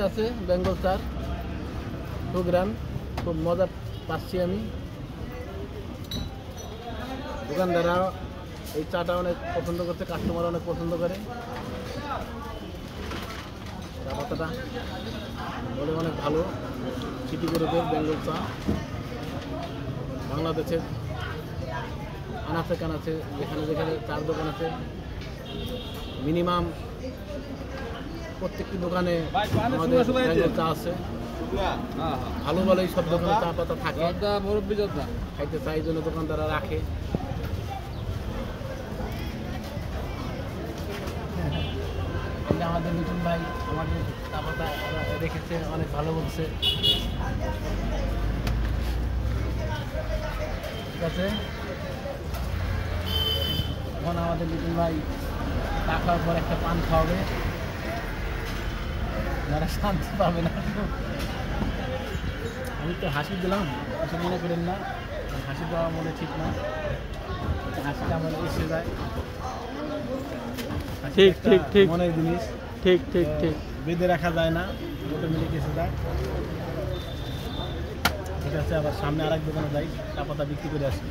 আছে বেঙ্গল চা 2 গ্রাম, খুব মজা পাচ্ছি আমি। দোকানদাররা এই চাটা অনেক পছন্দ করছে, কাস্টমার অনেক পছন্দ করে। চা পাতাটা বলে অনেক ভালো, সিটি গ্রুপের বেঙ্গল চা। বাংলাদেশের আনাচে কানাচে যেখানে যেখানে চার দোকান আছে, মিনিমাম প্রত্যেকটি দোকানে আমাদের বেঙ্গল চা আছে। ভালো ভালো এই সব দোকানে চা পাতা থাকে, খাইতে চাই, এই জন্য দোকানদাররা রাখে। আমাদের মিঠুন ভাই আমাদের চা পাতা রেখেছে, অনেক ভালো বলছে। ঠিক আছে, এখন আমাদের মিঠুন ভাই চা খাওয়ার পর একটা পান খাওয়াবে, যারা শান্তি পাবে না। আমি তো হাসি দিলাম, কিছু মনে করেন না, হাসি দেওয়া মনে ঠিক না, হাসিটা আমার এসে যায়। ঠিক ঠিক ঠিক মনের জিনিস, ঠিক ঠিক ঠিক বেঁধে রাখা যায় না, অটোমেটিক এসে যায়। ঠিক আছে, আবার সামনে আরেক দোকানে যাই, চা পাতা বিক্রি করে আসি।